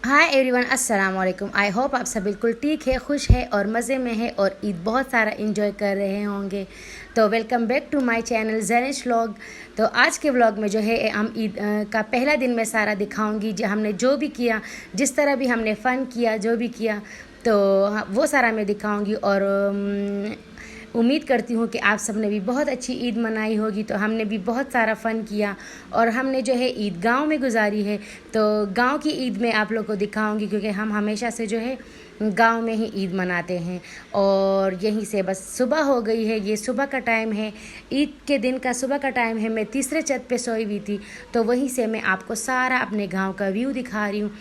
Hi everyone, अस्सलाम वालेकुम। I hope आप सब बिल्कुल ठीक है, खुश है और मज़े में है और ईद बहुत सारा इंजॉय कर रहे होंगे। तो welcome back to my channel Zenish vlog. तो आज के व्लॉग में जो है हम ईद का पहला दिन मैं सारा दिखाऊंगी, जो हमने जो भी किया, जिस तरह भी हमने फ़न किया, जो भी किया, तो वो सारा मैं दिखाऊंगी। और उम्मीद करती हूँ कि आप सब ने भी बहुत अच्छी ईद मनाई होगी। तो हमने भी बहुत सारा फ़न किया और हमने जो है ईद गांव में गुजारी है। तो गांव की ईद में आप लोग को दिखाऊंगी, क्योंकि हम हमेशा से जो है गांव में ही ईद मनाते हैं। और यहीं से बस सुबह हो गई है, ये सुबह का टाइम है, ईद के दिन का सुबह का टाइम है। मैं तीसरे छत पे सोई हुई थी, तो वहीं से मैं आपको सारा अपने गांव का व्यू दिखा रही हूँ।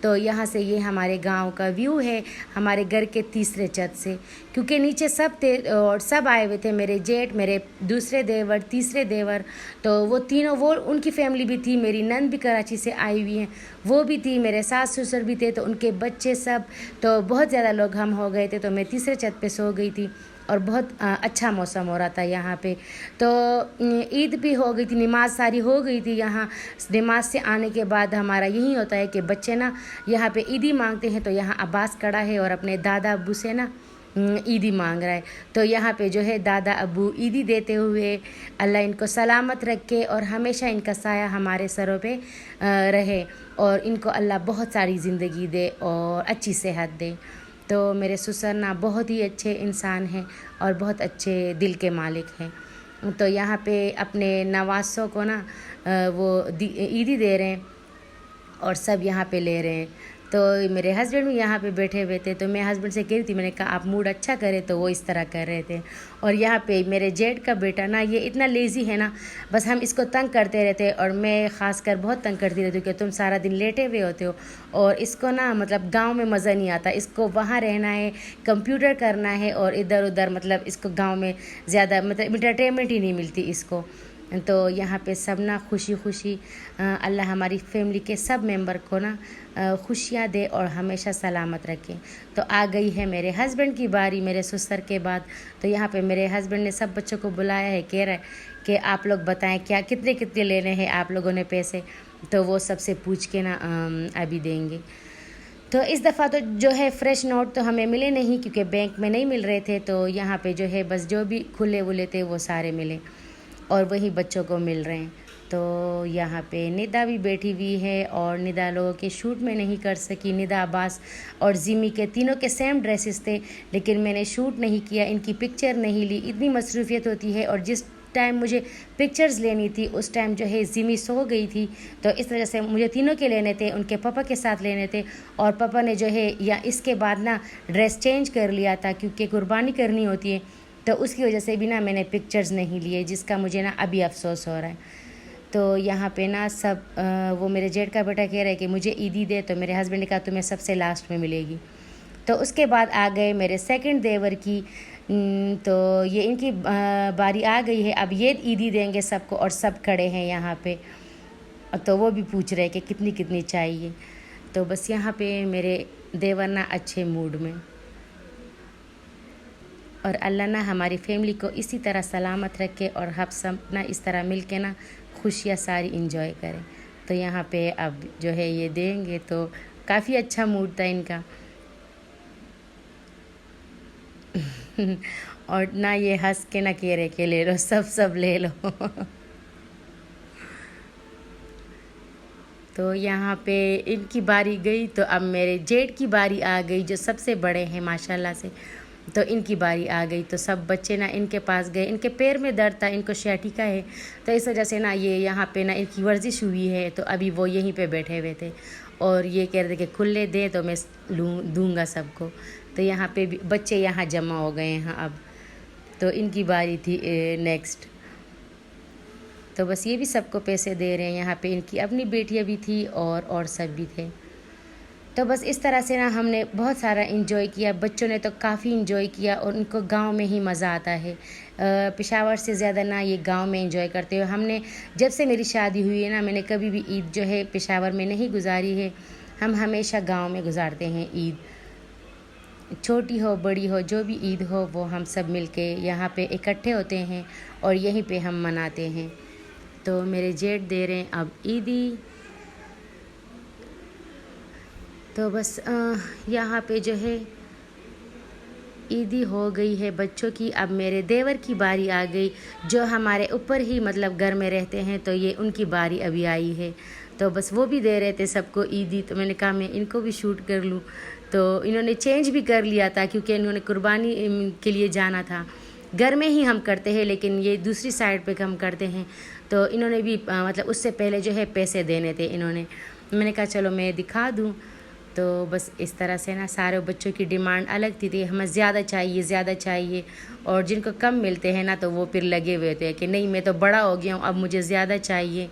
तो यहाँ से ये हमारे गांव का व्यू है, हमारे घर के तीसरे छत से, क्योंकि नीचे सब थे और सब आए हुए थे, मेरे जेठ, मेरे दूसरे देवर, तीसरे देवर। तो वो तीनों, वो उनकी फैमिली भी थी, मेरी नंद भी कराची से आई हुई हैं, वो भी थी, मेरे सास ससुर भी थे, तो उनके बच्चे सब। तो बहुत ज़्यादा लोग हम हो गए थे, तो मैं तीसरे छत पे सो गई थी और बहुत अच्छा मौसम हो रहा था यहाँ पे। तो ईद भी हो गई थी, नमाज सारी हो गई थी। यहाँ नमाज से आने के बाद हमारा यही होता है कि बच्चे ना यहाँ पे ईदी मांगते हैं। तो यहाँ अब्बास खड़ा है और अपने दादा अब्बू से ना ईदी मांग रहा है। तो यहाँ पे जो है दादा अब्बू ईदी देते हुए, अल्लाह इनको सलामत रखे और हमेशा इनका साया हमारे सरों पे रहे, और इनको अल्लाह बहुत सारी ज़िंदगी दे और अच्छी सेहत दे। तो मेरे ससुर ना बहुत ही अच्छे इंसान हैं और बहुत अच्छे दिल के मालिक हैं। तो यहाँ पे अपने नवासों को ना वो ईदी दे रहे हैं और सब यहाँ पे ले रहे हैं। तो मेरे हस्बैंड भी यहाँ पे बैठे हुए थे, तो मैं हस्बैंड से कह रही थी, मैंने कहा आप मूड अच्छा करें, तो वो इस तरह कर रहे थे। और यहाँ पे मेरे जेठ का बेटा ना, ये इतना लेज़ी है ना, बस हम इसको तंग करते रहते हैं, और मैं ख़ासकर बहुत तंग करती रहती हूँ कि तुम सारा दिन लेटे हुए होते हो। और इसको ना मतलब गाँव में मज़ा नहीं आता, इसको वहाँ रहना है, कंप्यूटर करना है, और इधर उधर मतलब इसको गाँव में ज़्यादा मतलब इंटरटेनमेंट ही नहीं मिलती इसको। तो यहाँ पे सब ना खुशी खुशी, अल्लाह हमारी फैमिली के सब मेंबर को ना खुशियाँ दे और हमेशा सलामत रखे। तो आ गई है मेरे हस्बैंड की बारी, मेरे ससुर के बाद। तो यहाँ पे मेरे हस्बैंड ने सब बच्चों को बुलाया है, कह रहा है कि आप लोग बताएं क्या कितने कितने लेने हैं आप लोगों ने पैसे। तो वो सबसे पूछ के ना अभी देंगे। तो इस दफ़ा तो जो है फ्रेश नोट तो हमें मिले नहीं, क्योंकि बैंक में नहीं मिल रहे थे। तो यहाँ पे जो है बस जो भी खुले वुले थे वो सारे मिले और वही बच्चों को मिल रहे हैं। तो यहाँ पे निदा भी बैठी हुई है, और निदा लोगों के शूट में नहीं कर सकी। निदा, अब्बास और जिमी के तीनों के सेम ड्रेसेस थे, लेकिन मैंने शूट नहीं किया, इनकी पिक्चर नहीं ली। इतनी मसरूफियत होती है, और जिस टाइम मुझे पिक्चर्स लेनी थी उस टाइम जो है जिमी सो गई थी। तो इस वजह से मुझे तीनों के लेने थे, उनके पापा के साथ लेने थे, और पापा ने जो है या इसके बाद ना ड्रेस चेंज कर लिया था, क्योंकि कुर्बानी करनी होती है। तो उसकी वजह से भी ना मैंने पिक्चर्स नहीं लिए, जिसका मुझे ना अभी अफसोस हो रहा है। तो यहाँ पे ना सब वो मेरे जेठ का बेटा कह रहा है कि मुझे ईदी दे, तो मेरे हस्बैंड ने कहा तुम्हें सबसे लास्ट में मिलेगी। तो उसके बाद आ गए मेरे सेकंड देवर की। तो ये इनकी बारी आ गई है, अब ये ईदी देंगे सबको, और सब खड़े हैं यहाँ पे। तो वो भी पूछ रहे हैं कि कितनी कितनी चाहिए। तो बस यहाँ पे मेरे देवर ना अच्छे मूड में, और अल्लाह ना हमारी फैमिली को इसी तरह सलामत रखे, और हम सब ना इस तरह मिल के ना खुशियाँ सारी इंजॉय करें। तो यहाँ पे अब जो है ये देंगे, तो काफ़ी अच्छा मूड था इनका। और ना ये हंस के ना कह रहे कि ले लो, सब सब ले लो। तो यहाँ पे इनकी बारी गई, तो अब मेरे जेठ की बारी आ गई, जो सबसे बड़े हैं माशाल्लाह से। तो इनकी बारी आ गई, तो सब बच्चे ना इनके पास गए। इनके पैर में दर्द था, इनको शैटिका है, तो इस वजह से ना ये यहाँ पे ना इनकी वर्जिश हुई है। तो अभी वो यहीं पे बैठे हुए थे, और ये कह रहे थे कि खुले दे तो मैं दूँगा सबको। तो यहाँ पे भी बच्चे यहाँ जमा हो गए हैं अब। तो इनकी बारी थी नेक्स्ट। तो बस ये भी सबको पैसे दे रहे हैं। यहाँ पे इनकी अपनी बेटियाँ भी थी और सब भी थे। तो बस इस तरह से ना हमने बहुत सारा इंजॉय किया। बच्चों ने तो काफ़ी इंजॉय किया, और उनको गांव में ही मज़ा आता है। पेशावर से ज़्यादा ना ये गांव में इंजॉय करते हुए, हमने जब से मेरी शादी हुई है ना, मैंने कभी भी ईद जो है पेशावर में नहीं गुजारी है। हम हमेशा गांव में गुजारते हैं ईद। छोटी हो बड़ी हो, जो भी ईद हो, वो हम सब मिल के यहाँ पर इकट्ठे होते हैं और यहीं पर हम मनाते हैं। तो मेरे जेठ दे रहे हैं अब ईदी। तो बस यहाँ पे जो है ईदी हो गई है बच्चों की। अब मेरे देवर की बारी आ गई, जो हमारे ऊपर ही मतलब घर में रहते हैं, तो ये उनकी बारी अभी आई है। तो बस वो भी दे रहे थे सबको ईदी, तो मैंने कहा मैं इनको भी शूट कर लूँ। तो इन्होंने चेंज भी कर लिया था क्योंकि इन्होंने कुर्बानी के लिए जाना था। घर में ही हम करते हैं लेकिन ये दूसरी साइड पे हम करते हैं, तो इन्होंने भी मतलब उससे पहले जो है पैसे देने थे इन्होंने। मैंने कहा चलो मैं दिखा दूँ। तो बस इस तरह से ना सारे बच्चों की डिमांड अलग थी हमें ज़्यादा चाहिए, और जिनको कम मिलते हैं ना तो वो फिर लगे हुए थे कि नहीं मैं तो बड़ा हो गया हूँ, अब मुझे ज़्यादा चाहिए।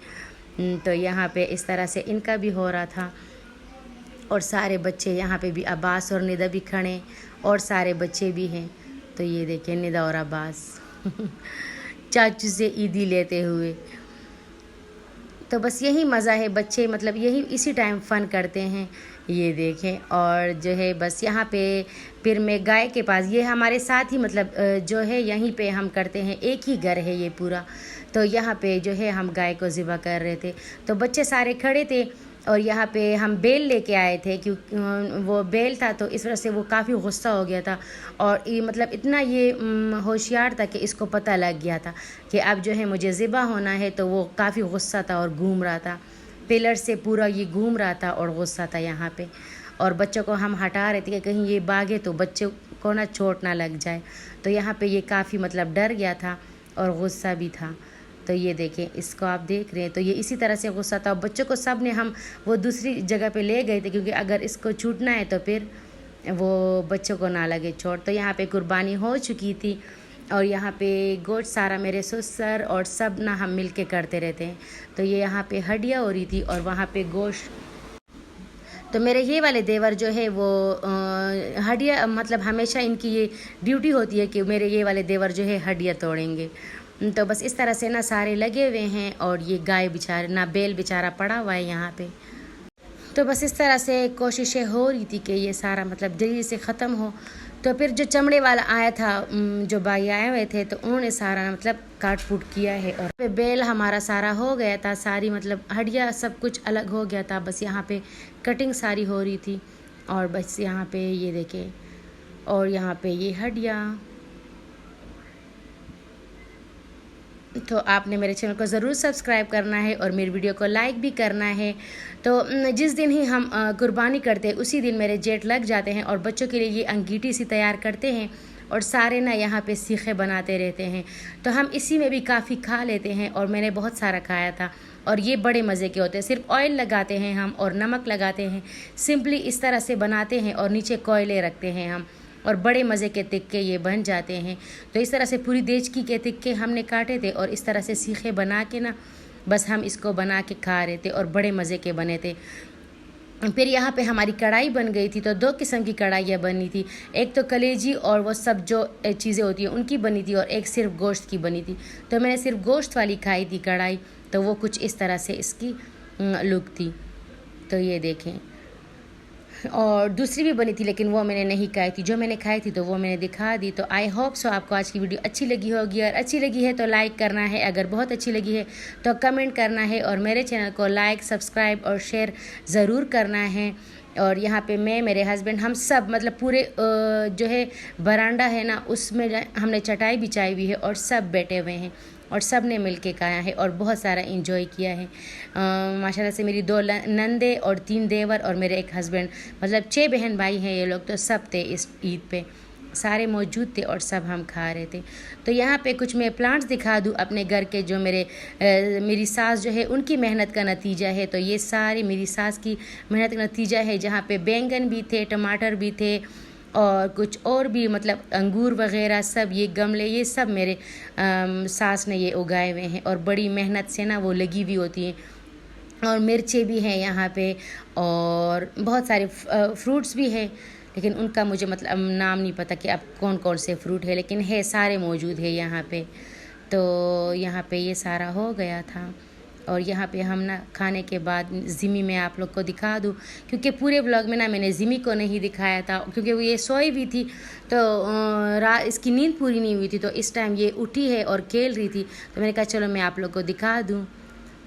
तो यहाँ पे इस तरह से इनका भी हो रहा था। और सारे बच्चे यहाँ पे भी अब्बास और निदा भी खड़े, और सारे बच्चे भी हैं। तो ये देखिए निदा और अब्बास चाचू से ईदी लेते हुए। तो बस यही मज़ा है, बच्चे मतलब यही इसी टाइम फ़न करते हैं। ये देखें, और जो है बस यहाँ पे फिर मैं गाय के पास, ये हमारे साथ ही मतलब जो है यहीं पे हम करते हैं, एक ही घर है ये पूरा। तो यहाँ पे जो है हम गाय को ज़िबा कर रहे थे, तो बच्चे सारे खड़े थे। और यहाँ पे हम बेल लेके आए थे क्योंकि वो बेल था, तो इस वजह से वो काफ़ी गुस्सा हो गया था। और ये मतलब इतना ये होशियार था कि इसको पता लग गया था कि अब जो है मुझे ज़िबा होना है। तो वो काफ़ी गुस्सा था और घूम रहा था, पिलर से पूरा ये घूम रहा था और गुस्सा था यहाँ पे। और बच्चों को हम हटा रहे थे कि कहीं ये भागे तो बच्चे को ना चोट ना लग जाए। तो यहाँ पे ये काफ़ी मतलब डर गया था और गुस्सा भी था। तो ये देखें, इसको आप देख रहे हैं, तो ये इसी तरह से गुस्सा था। बच्चों को सब ने हम वो दूसरी जगह पे ले गए थे क्योंकि अगर इसको छूटना है तो फिर वो बच्चों को ना लगे चोट। तो यहाँ पे कुर्बानी हो चुकी थी, और यहाँ पे गोश्त सारा मेरे ससुर और सब ना हम मिल के करते रहते हैं। तो ये यहाँ पे हड्डियाँ हो रही थी और वहाँ पे गोश्त। तो मेरे ये वाले देवर जो है वो हड्डियाँ मतलब हमेशा इनकी ये ड्यूटी होती है कि मेरे ये वाले देवर जो है हड्डियाँ तोड़ेंगे। तो बस इस तरह से ना सारे लगे हुए हैं, और ये गाय बेचारे ना बैल बेचारा पड़ा हुआ है यहाँ पे। तो बस इस तरह से कोशिशें हो रही थी कि ये सारा मतलब जल्दी से ख़त्म हो। तो फिर जो चमड़े वाला आया था, जो भाई आए हुए थे, तो उन्होंने सारा मतलब काट फूट किया है। और पे बेल हमारा सारा हो गया था, सारी मतलब हड्डियाँ सब कुछ अलग हो गया था। बस यहाँ पे कटिंग सारी हो रही थी, और बस यहाँ पे ये देखे, और यहाँ पे ये हड्डियाँ। तो आपने मेरे चैनल को ज़रूर सब्सक्राइब करना है और मेरी वीडियो को लाइक भी करना है। तो जिस दिन ही हम कुर्बानी करते हैं उसी दिन मेरे जेठ लग जाते हैं, और बच्चों के लिए ये अंगीठी सी तैयार करते हैं, और सारे ना यहाँ पे सीखे बनाते रहते हैं। तो हम इसी में भी काफ़ी खा लेते हैं, और मैंने बहुत सारा खाया था। और ये बड़े मज़े के होते हैं, सिर्फ ऑयल लगाते हैं हम और नमक लगाते हैं, सिंपली इस तरह से बनाते हैं, और नीचे कोयले रखते हैं हम, और बड़े मज़े के तिक्के ये बन जाते हैं। तो इस तरह से पूरी देचकी के तिक्के हमने काटे थे, और इस तरह से सीखे बना के ना बस हम इसको बना के खा रहे थे, और बड़े मज़े के बने थे। फिर यहाँ पे हमारी कढ़ाई बन गई थी, तो 2 किस्म की कढ़ाइयाँ बनी थी। एक तो कलेजी और वो सब जो चीज़ें होती हैं उनकी बनी थी, और एक सिर्फ गोश्त की बनी थी। तो मैंने सिर्फ गोश्त वाली खाई थी कढ़ाई, तो वो कुछ इस तरह से इसकी लुक थी। तो ये देखें, और दूसरी भी बनी थी लेकिन वो मैंने नहीं खाई थी, जो मैंने खाई थी तो वो मैंने दिखा दी। तो आई होप सो आपको आज की वीडियो अच्छी लगी होगी, और अच्छी लगी है तो लाइक करना है, अगर बहुत अच्छी लगी है तो कमेंट करना है, और मेरे चैनल को लाइक सब्सक्राइब और शेयर ज़रूर करना है। और यहाँ पे मैं, मेरे हस्बैंड, हम सब मतलब पूरे जो है बरांडा है ना, उसमें हमने चटाई बिछाई हुई है और सब बैठे हुए हैं, और सब ने मिल के खाया है और बहुत सारा इंजॉय किया है। माशाल्लाह से मेरी 2 नंदे और 3 देवर और मेरे एक हस्बैंड, मतलब 6 बहन भाई हैं ये लोग। तो सब थे इस ईद पे, सारे मौजूद थे और सब हम खा रहे थे। तो यहाँ पे कुछ मैं प्लांट्स दिखा दूँ अपने घर के, जो मेरी सास जो है उनकी मेहनत का नतीजा है। तो ये सारी मेरी सास की मेहनत का नतीजा है, जहाँ पे बैंगन भी थे, टमाटर भी थे, और कुछ और भी मतलब अंगूर वगैरह सब, ये गमले ये सब मेरे सास ने ये उगाए हुए हैं, और बड़ी मेहनत से ना वो लगी हुई होती हैं। और मिर्चें भी हैं यहाँ पे, और बहुत सारे फ्रूट्स भी हैं, लेकिन उनका मुझे मतलब नाम नहीं पता कि अब कौन कौन से फ्रूट है, लेकिन है सारे मौजूद है यहाँ पे। तो यहाँ पे ये सारा हो गया था, और यहाँ पे हम ना खाने के बाद ज़िमी में आप लोग को दिखा दूँ, क्योंकि पूरे व्लॉग में ना मैंने ज़िमी को नहीं दिखाया था, क्योंकि वो ये सोई भी थी, तो इसकी नींद पूरी नहीं हुई थी। तो इस टाइम ये उठी है और खेल रही थी, तो मैंने कहा चलो मैं आप लोग को दिखा दूँ।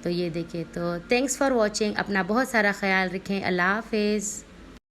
तो ये देखिए, तो थैंक्स फॉर वॉचिंग, अपना बहुत सारा ख्याल रखें, अल्लाह हाफिज़।